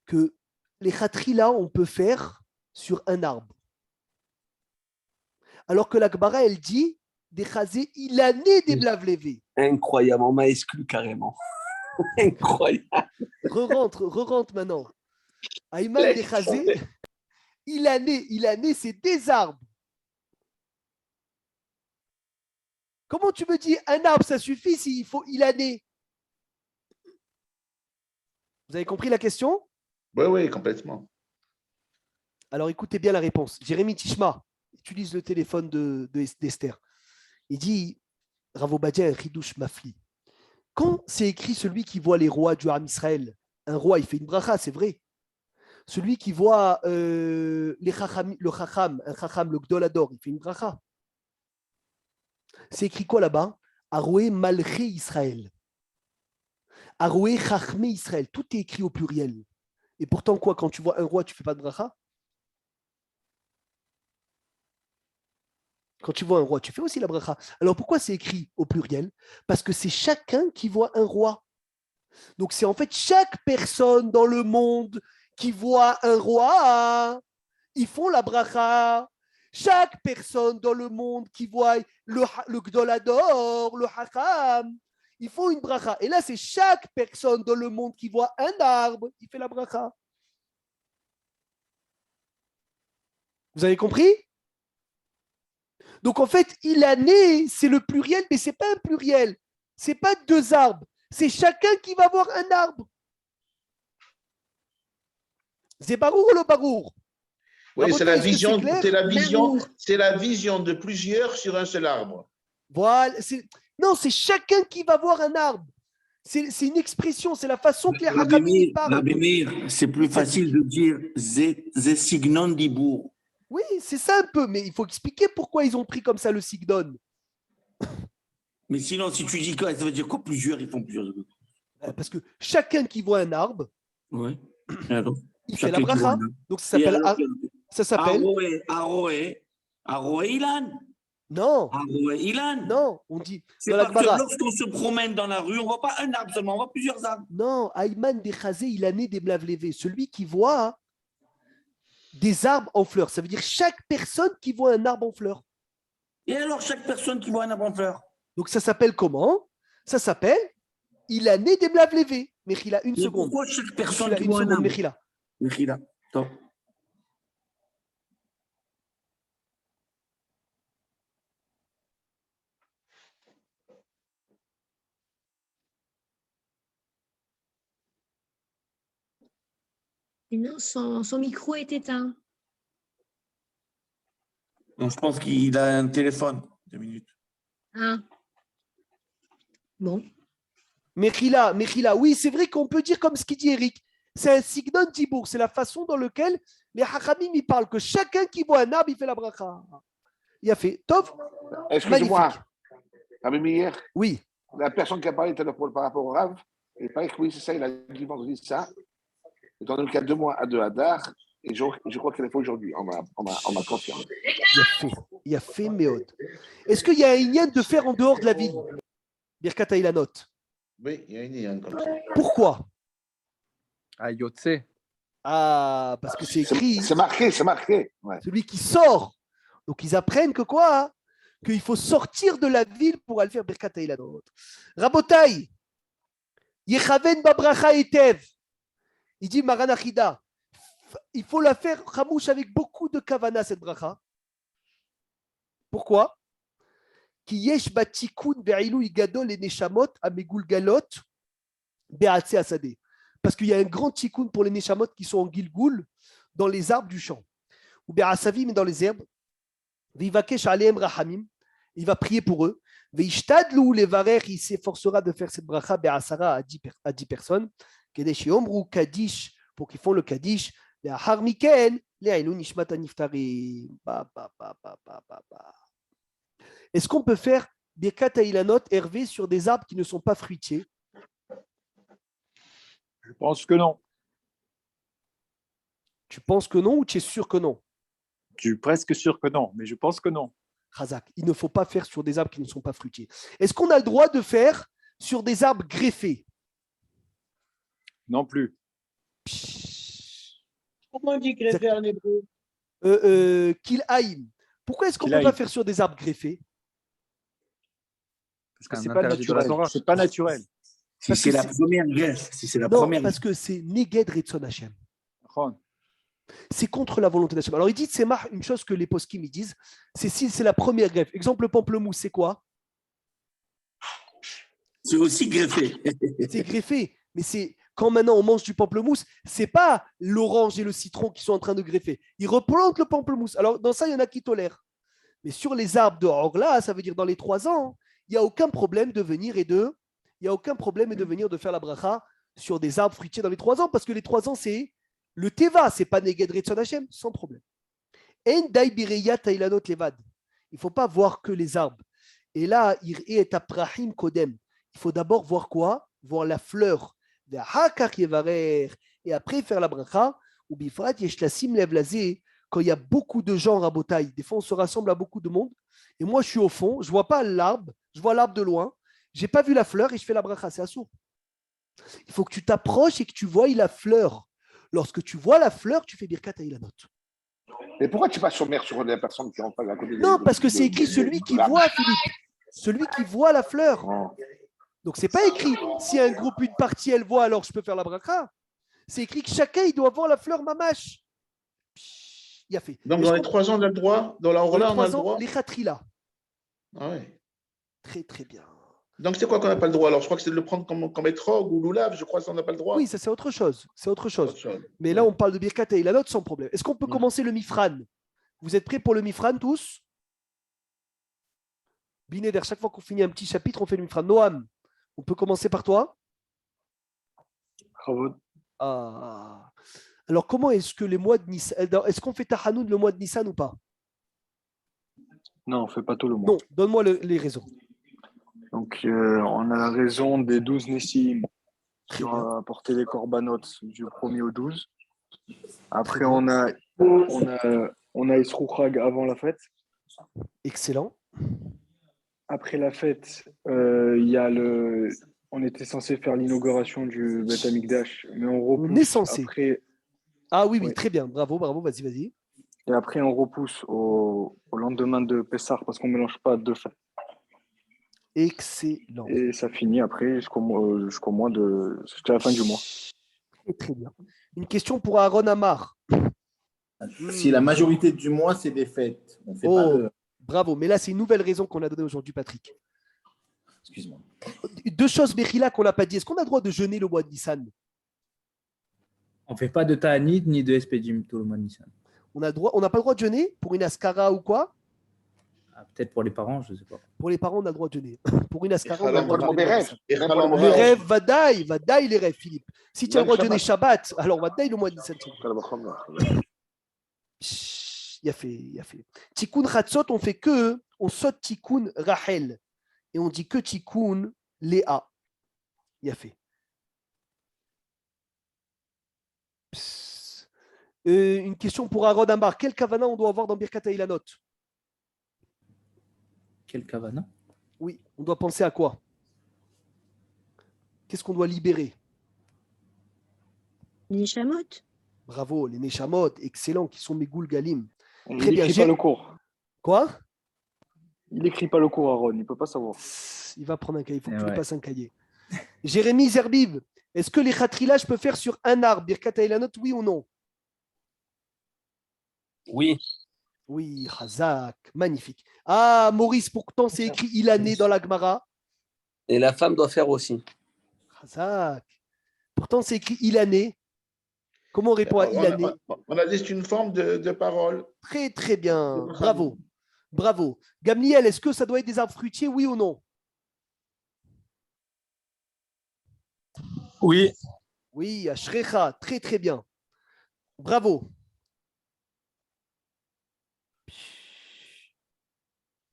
Que les khatrila, on peut faire sur un arbre. Alors que la Gemara, elle dit des chazés, il a né des blavlevé. Incroyable, on m'a exclu carrément. Incroyable. Re-rentre maintenant. Aïman des chazés, il a né, c'est des arbres. Comment tu me dis un arbre, ça suffit s'il faut il a né? Vous avez compris la question? Oui, complètement. Alors écoutez bien la réponse. Jérémy Tishma utilise le téléphone d'Esther. Il dit, Rav Obadia Ridouche Mafli. Quand c'est écrit celui qui voit les rois du Ham Israël, un roi, il fait une bracha, c'est vrai. Celui qui voit le chacham, un chacham, le gdolador, il fait une bracha. C'est écrit quoi là-bas? Aroué Malché Israël. Aroué Chachmé Israël. Tout est écrit au pluriel. Et pourtant, quoi, quand tu vois un roi, tu ne fais pas de bracha? Quand tu vois un roi, tu fais aussi la bracha. Alors pourquoi c'est écrit au pluriel? Parce que c'est chacun qui voit un roi. Donc c'est en fait chaque personne dans le monde qui voit un roi, ils font la bracha. Chaque personne dans le monde qui voit le gdolador, le hacham, ils font une bracha. Et là, c'est chaque personne dans le monde qui voit un arbre, il fait la bracha. Vous avez compris? Donc en fait, il a né, c'est le pluriel, mais ce n'est pas un pluriel. Ce n'est pas deux arbres. C'est chacun qui va voir un arbre. C'est barour ou le barour? Oui, c'est la vision de plusieurs sur un seul arbre. Voilà. Non, c'est chacun qui va voir un arbre. C'est une expression, c'est la façon que les Hakamim parlent. C'est plus facile de dire Ze signon dibour. Oui, c'est ça un peu, mais il faut expliquer pourquoi ils ont pris comme ça le signon. Mais sinon, si tu dis quoi, ça veut dire quoi? Plusieurs, ils font plusieurs. Parce que chacun qui voit un arbre, il fait la bracha. Donc ça s'appelle. Aroé Ilan. Non. Aroé Ilan. Non, on dit. C'est parce que lorsqu'on se promène dans la rue, on ne voit pas un arbre seulement, on voit plusieurs arbres. Non, Aïman des Chazé, il a né des Mlavlevé. Celui qui voit des arbres en fleurs. Ça veut dire chaque personne qui voit un arbre en fleurs. Et alors, chaque personne qui voit un arbre en fleurs? Donc ça s'appelle comment? Ça s'appelle il a né des Mlavlevé. Mechila, une Mais seconde. pourquoi chaque personne Mechila, qui une voit un seconde, arbre Mechila. Mechila, top. Et non, son micro est éteint. Donc, je pense qu'il a un téléphone. 2 minutes. Ah. Bon. Mechila, oui, c'est vrai qu'on peut dire comme ce qu'il dit Eric. C'est un signon dibour, c'est la façon dans laquelle les hachamim ils parlent que chacun qui voit un arbre, il fait la bracha. Il a fait. Tov. Excuse-moi, Rabbi Meir. Oui. La personne qui a parlé tout à l'heure par rapport au Rav, il paraît que oui, c'est ça, il a dit vendredi ça. Étant donné qu'il y a 2 mois à 2 Hadar, et je crois qu'il a fait aujourd'hui. On m'a confirmé. Il a fait Méod. Est-ce qu'il y a un Inyan de faire en dehors de la ville Birkat Ilanot. Oui, il y a une Inyan comme ça. Pourquoi Ah, Yotse. Ah, parce que c'est écrit. C'est marqué. Ouais. Celui qui sort. Donc ils apprennent que quoi hein? Qu'il faut sortir de la ville pour aller faire Birkat Ilanot. Rabotai, Yechaven Babracha Etev. Il dit Maran Achida, il faut la faire Hamouche avec beaucoup de kavana cette bracha. Pourquoi? Ki yesh batikun ve'ilou gadol et neshamot amegul galot be'atse asade. Parce qu'il y a un grand tikkun pour les neshamot qui sont en Gilgul dans les arbres du champ. Ou be'asavim mais dans les herbes. Ve'ivakesh aleem rahamim. Il va prier pour eux. Ve'ishtadlu levarer, il s'efforcera de faire cette bracha be'asara à 10 personnes. Kedesh yomru kadish pour qu'ils font le kadish. Ve'ahar miken le'ilou nishmat aniftari. Est-ce qu'on peut faire Birkat Ilanot, Hervé, sur des arbres qui ne sont pas fruitiers? Je pense que non. Tu penses que non ou tu es sûr que non? Je suis presque sûr que non, mais je pense que non. Razak, il ne faut pas faire sur des arbres qui ne sont pas fruitiers. Est-ce qu'on a le droit de faire sur des arbres greffés? Non plus. Comment on dit greffé en hébreu? Kil'aïm. Pourquoi est-ce qu'on ne peut pas faire sur des arbres greffés? Parce que ce n'est pas naturel. C'est pas naturel. Si c'est la première greffe, si c'est la non, première. parce que c'est Neged Retzon Hashem. C'est contre la volonté d'Hachem. Alors il dit, c'est une chose que les poskim ils disent, c'est si c'est la première greffe. Exemple, le pamplemousse, c'est quoi? C'est aussi greffé. C'est greffé, mais c'est quand maintenant on mange du pamplemousse, c'est pas l'orange et le citron qui sont en train de greffer. Ils replantent le pamplemousse. Alors dans ça, il y en a qui tolèrent. Mais sur les arbres de Orla, ça veut dire dans les 3 ans, il n'y a aucun problème de venir de faire la bracha sur des arbres fruitiers dans les 3 ans, parce que les 3 ans, c'est le teva, c'est pas Neged Retzon Hashem, sans problème. En dai bireyat ailanot levad. Il ne faut pas voir que les arbres. Et là, et aprahim kodem. Il faut d'abord voir quoi? Voir la fleur. Et après faire la bracha. Ou bifrat yeshlasim lev lazé. Quand il y a beaucoup de gens rabotaille, des fois on se rassemble à beaucoup de monde. Et moi, je suis au fond, je ne vois pas l'arbre, je vois l'arbre de loin. Je n'ai pas vu la fleur et je fais la bracha. C'est assourd. Il faut que tu t'approches et que tu vois la fleur. Lorsque tu vois la fleur, tu fais Birkat Ilanot. Mais pourquoi tu passes sur mer sur les personnes qui rentrent pas à côté de Non, parce que c'est écrit celui qui voit, Philippe. Celui qui voit la fleur. Donc, ce n'est pas écrit si un groupe, une partie, elle voit, alors je peux faire la bracha. C'est écrit que chacun, il doit voir la fleur mamache. Il a fait. Donc, dans les 3 ans, on a le droit. Dans la Orla, on a le droit. Les khatrila. Ah oui. Très, très bien. Donc, c'est quoi qu'on n'a pas le droit? Alors, je crois que c'est de le prendre comme étrog ou loulav, je crois qu'on n'a pas le droit. Oui, ça, c'est autre chose. C'est autre chose. Mais là, on parle de Birkat et Ilanot sans problème. Est-ce qu'on peut commencer le Mifran? Vous êtes prêts pour le Mifran tous? Binéder, chaque fois qu'on finit un petit chapitre, on fait le Mifran. Noam, on peut commencer par toi? Ah. Alors, comment est-ce que les mois de Nissan. Est-ce qu'on fait Tahanoun le mois de Nissan ou pas? Non, on ne fait pas tout le mois. Non, donne-moi les raisons. Donc, on a la raison des 12 Nessim qui ont apporté les corbanotes du 1er au 12. Après, on a Esrouchag avant la fête. Excellent. Après la fête, on était censé faire l'inauguration du Beth Amikdash, mais on repousse. On est censé. Après... Ah oui, très bien. Bravo, vas-y. Et après, on repousse au lendemain de Pessah parce qu'on ne mélange pas deux fêtes. Excellent. Et ça finit après jusqu'à la fin du mois. Très, très bien. Une question pour Aaron Amar. Si la majorité du mois, c'est des fêtes. On fait pas le... Bravo. Mais là, c'est une nouvelle raison qu'on a donnée aujourd'hui, Patrick. Excuse-moi. Deux choses, Bechila, qu'on n'a pas dit. Est-ce qu'on a le droit de jeûner le mois de Nissan? On ne fait pas de Ta'anit ni de Espedim tout le mois de Nissan. On n'a pas le droit de jeûner pour une Ascara ou quoi? Peut-être pour les parents, je ne sais pas. Pour les parents, on a le droit de jeûner. Pour une Ascara, on a le Même droit de pour jeûner. des rêves. Les rêves, Vadaï, les rêves, Philippe. Si tu as le droit de jeûner Shabbat, alors Vadaï le mois de Nissan. Il a fait. Tikkun Chatzot, on fait que, on saute Tikkun Rachel. Et on dit que Tikkun Léa. Il a fait. Une question pour Aaron Ambar. Quel kavana on doit avoir dans Birkat Hailanot? Quel kavana? Oui, on doit penser à quoi? Qu'est-ce qu'on doit libérer? Les Neshamot. Bravo, les Neshamot, excellent, qui sont mes Goul Galim. Il n'écrit pas le cours. Quoi? Il n'écrit pas le cours, Aaron, il ne peut pas savoir. Il va prendre un cahier, il faut que tu lui passes un cahier. Jérémy Zerbib, est-ce que les khatrila, je peux faire sur un arbre, Birkat Hailanot, oui ou non? Oui. Oui, Hazak, magnifique. Ah, Maurice, pourtant c'est écrit Ilané dans la Gemara. Et la femme doit faire aussi. Hazak. Pourtant c'est écrit Ilané. Comment on répond à Ilané? On a dit c'est une forme de parole. Très, très bien. Bravo. Bravo. Gamliel, est-ce que ça doit être des arbres fruitiers, oui ou non? Oui. Oui, Ashrecha, très, très bien. Bravo.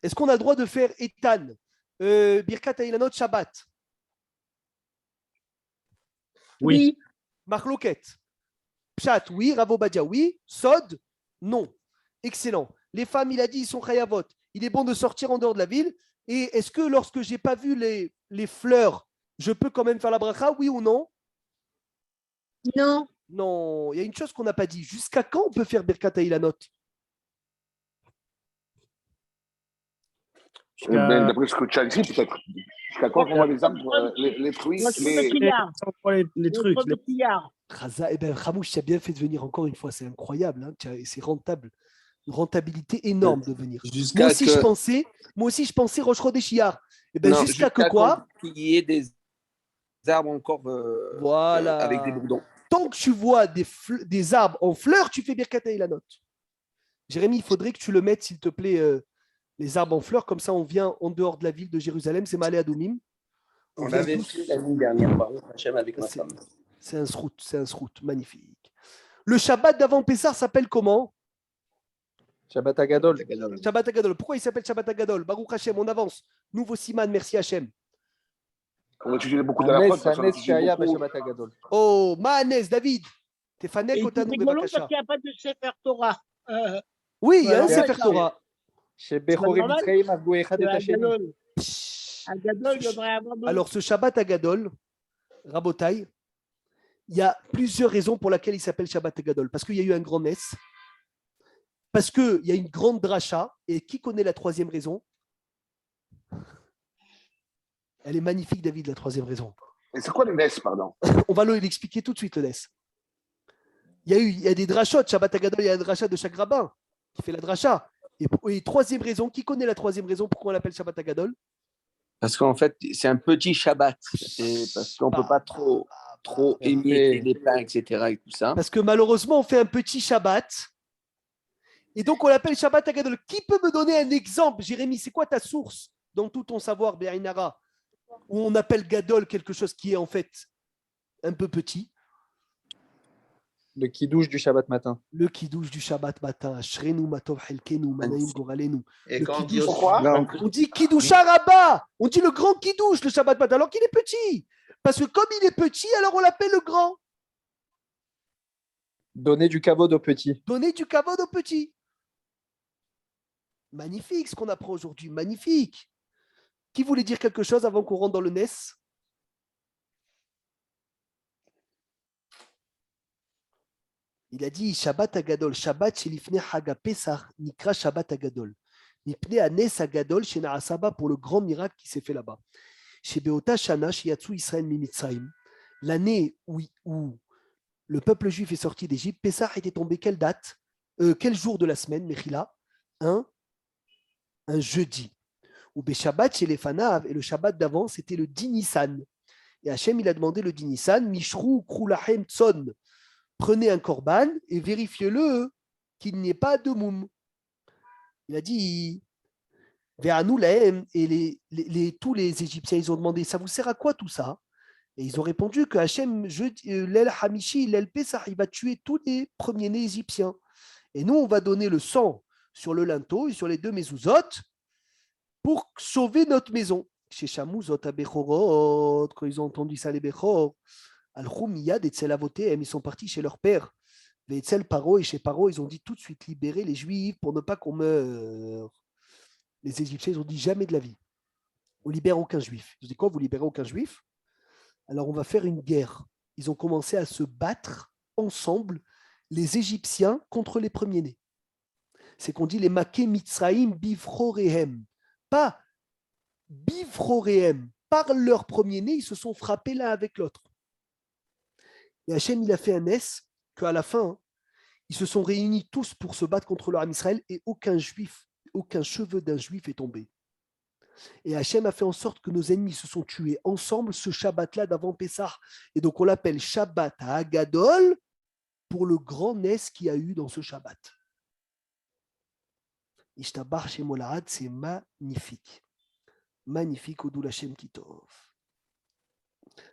Est-ce qu'on a le droit de faire Etan, Birkat Hailanot Shabbat? Oui. Marloquette. Pshat, oui. Ravo Badia, oui. Sod, non. Excellent. Les femmes, il a dit, ils sont chayavot. Il est bon de sortir en dehors de la ville. Et est-ce que lorsque je n'ai pas vu les fleurs, je peux quand même faire la bracha, oui ou non? Non. Non. Il y a une chose qu'on n'a pas dit. Jusqu'à quand on peut faire Birkat Hailanot? D'après ce que tu as dit, peut-être. Jusqu'à quand on voit les arbres, les fruits, les trucs. Raza, eh ben, Ramouche, tu as bien fait de venir encore une fois. C'est incroyable. Hein, c'est rentable. Une rentabilité énorme de venir. Moi aussi, je pensais Rosh Chodeshiyar. Eh ben, jusqu'à que quoi? Qu'il y ait des arbres encore voilà. Avec des bourdons. Tant que tu vois des arbres en fleurs, tu fais Birkat Hailanot. Jérémy, il faudrait que tu le mettes, s'il te plaît, les arbres en fleurs. Comme ça, on vient en dehors de la ville de Jérusalem. C'est Malé Adoumim. On l'avait fait l'année dernière, par contre, Hachem, avec ma femme. C'est un srout, magnifique. Le Shabbat d'avant Pessah s'appelle comment? Shabbat Agadol. Shabbat Agadol. Pourquoi il s'appelle Shabbat Agadol? Baruch Hashem, on avance. Nouveau Siman, merci Hashem. On va étudier beaucoup de la preuve. Oh, Mahanès, David. T'es fanek ou t'as C'est rigolo parce qu'il n'y a pas de Sefer Torah. Oui, il y a un Sefer Torah. Chez Bechorim Mitzrayim, Avgou Echad et Hashemi. Agadol, il devrait avoir deux. Alors, ce Shabbat Agadol, Rabotai, il y a plusieurs raisons pour lesquelles il s'appelle Shabbat Agadol. Parce qu'il y a eu un grand Nes, parce qu'il y a une grande dracha, et qui connaît la troisième raison? Elle est magnifique, David, la troisième raison. Et c'est quoi le Nes, pardon? On va l'expliquer tout de suite, le Nes. Il y a des drachot, Shabbat Agadol, il y a un drachat de chaque rabbin qui fait la dracha. Et troisième raison, qui connaît la troisième raison pourquoi on l'appelle Shabbat Agadol? Parce qu'en fait, c'est un petit Shabbat. Et parce qu'on ne peut pas trop émietter les pains, etc. Et tout ça. Parce que malheureusement, on fait un petit Shabbat. Et donc, on l'appelle Shabbat Agadol. Qui peut me donner un exemple? Jérémy, c'est quoi ta source dans tout ton savoir, Bérinara, où on appelle Gadol quelque chose qui est en fait un peu petit? Le kidouche du Shabbat matin. Le kidouche du Shabbat matin. Shrenu matov helkenu manaim goralenu. Et quand on dit pourquoi? On dit kidoucha rabba. On dit le grand kidouche le Shabbat matin, alors qu'il est petit. Parce que comme il est petit, alors on l'appelle le grand. Donner du kavod aux petits. Donner du kavod aux petits. Magnifique ce qu'on apprend aujourd'hui. Magnifique. Qui voulait dire quelque chose avant qu'on rentre dans le Nes? Il a dit Shabbat Agadol, Shabbat Shelifne Haga Pesach, Nikra Shabbat Agadol. Mipne Anes Agadol chez Naasaba pour le grand miracle qui s'est fait là-bas. Chez Beota Shana, chez Yatsu Israël Mimitzraim, l'année où le peuple juif est sorti d'Égypte, Pessah était tombé quelle date, quel jour de la semaine, Mechila? Un jeudi. Ou Shabbat chez les Fanav, et le Shabbat d'avant, c'était le 10 Nissan. Et Hachem, il a demandé le 10 Nissan, Mishrou Krulahem Tson. Prenez un korban et vérifiez-le qu'il n'y ait pas de moum. Il a dit, Ve'anu lahem, et tous les Égyptiens, ils ont demandé, ça vous sert à quoi tout ça? Et ils ont répondu que Hachem, l'El Hamishi, l'El Pessah, il va tuer tous les premiers-nés égyptiens. Et nous, on va donner le sang sur le linteau et sur les deux mezuzot pour sauver notre maison. Chez Shamouzot à Bechorot, quand ils ont entendu ça, les Bechor, Al-Khoumiyad et Tselavotem, ils sont partis chez leur père. Et Paro, et chez Paro, ils ont dit tout de suite libérer les Juifs pour ne pas qu'on meure. Les Égyptiens, ils ont dit jamais de la vie. On libère aucun Juif. Ils ont dit quoi, vous libérez aucun Juif? Alors on va faire une guerre. Ils ont commencé à se battre ensemble, les Égyptiens contre les premiers-nés. C'est qu'on dit les Maké Mitzraïm Bivrorehem. Pas Bivrorehem. Par leur premier-né, ils se sont frappés l'un avec l'autre. Et Hachem, il a fait un S qu'à la fin, ils se sont réunis tous pour se battre contre le Ham Israël et aucun cheveu d'un juif est tombé. Et Hachem a fait en sorte que nos ennemis se sont tués ensemble ce Shabbat-là d'avant Pessah. Et donc on l'appelle Shabbat Hagadol pour le grand Nes qu'il y a eu dans ce Shabbat. Ishtabar Shem Olahad, c'est magnifique. Magnifique, Odul Hashem Kitov.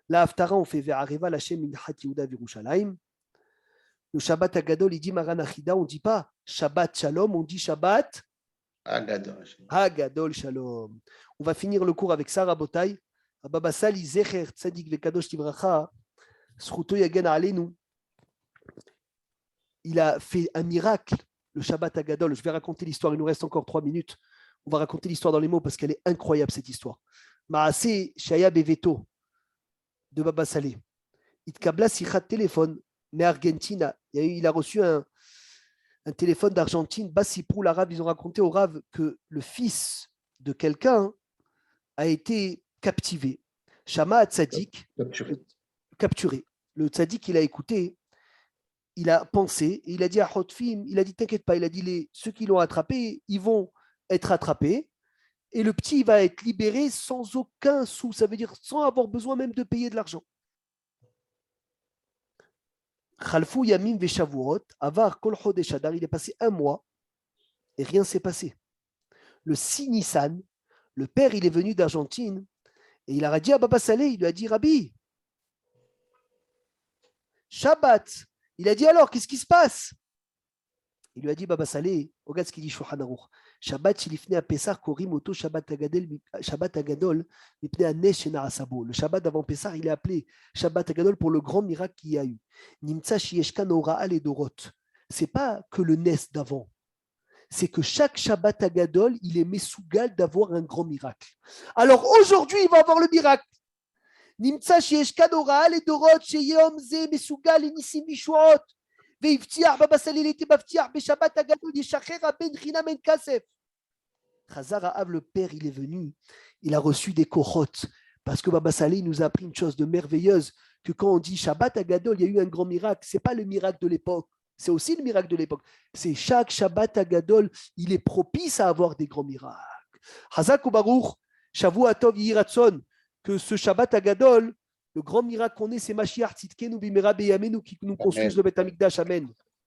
La Haftara, on fait Ve'areva l'Hashem Minhat Yehuda Virushalayim. Le Shabbat Hagadol, il dit Maran Achida, on ne dit pas Shabbat Shalom, on dit Shabbat Hagadol Shalom. On va finir le cours avec ça, Rabotai. Ababa Sali Zecher Tzadik Vekadosh Tivracha, Sruto Yagen Alenu. Il a fait un miracle, le Shabbat Hagadol. Je vais raconter l'histoire, il nous reste encore 3 minutes. On va raconter l'histoire dans les mots parce qu'elle est incroyable, cette histoire. Maase Shaya Beveto de Baba Saleh. Itkabla Sichat téléphone, mais Argentina. Il a reçu un téléphone d'Argentine. Bassiprou, l'arabe, ils ont raconté au Rav que le fils de quelqu'un a été captivé. Shama Tzadik, capturé. Le Tzadik, il a écouté, il a pensé, et il a dit à Hotfim, il a dit t'inquiète pas, il a dit ceux qui l'ont attrapé, ils vont être attrapés, et le petit il va être libéré sans aucun sou, ça veut dire sans avoir besoin même de payer de l'argent. Khalfou Yamim Veshavuot, Avar Kol Chodesh Adar, il est passé 1 mois et rien ne s'est passé. Le 6 Nissan, le père il est venu d'Argentine et il a dit à Baba Saleh, il lui a dit Rabbi, Shabbat, il a dit alors qu'est-ce qui se passe? Il lui a dit Baba Saleh, regarde ce qu'il dit Shulchan Aruch. Shabbat Shilifne à Pessah Korim Oto Shabbat Agadol Mipne Anesh Shena Asabo. Le Shabbat d'avant Pessah, il est appelé Shabbat Agadol pour le grand miracle qu'il y a eu. Nimtsa Shieshkan Oraal et Dorot. C'est pas que le Nes d'avant. C'est que chaque Shabbat Agadol, il est Mesougal d'avoir un grand miracle. Alors aujourd'hui, il va avoir le miracle. Nimtsa Shieshkan Oraal et Dorot Sheyom Ze Mesougal et Nissim Mishuot. והבטיח בבא סאלי הייתי מבטיח בשבת הגדול ישחרר הבן חינם אין כסף. Chazar Ha'av, le père, il est venu, il a reçu des kochot, parce que Baba Saleh nous a appris une chose de merveilleuse, que quand on dit Shabbat Hagadol, il y a eu un grand miracle, ce n'est pas le miracle de l'époque, c'est aussi le miracle de l'époque, c'est chaque Shabbat Hagadol, il est propice à avoir des grands miracles. Chazak ou Baruch, Shavua Tov Yiratzon, que ce Shabbat Hagadol, le grand miracle qu'on est, c'est Mashiach Tzidkenu Bimera Beyamenu qui nous construise le Beth Amikdash. Amen.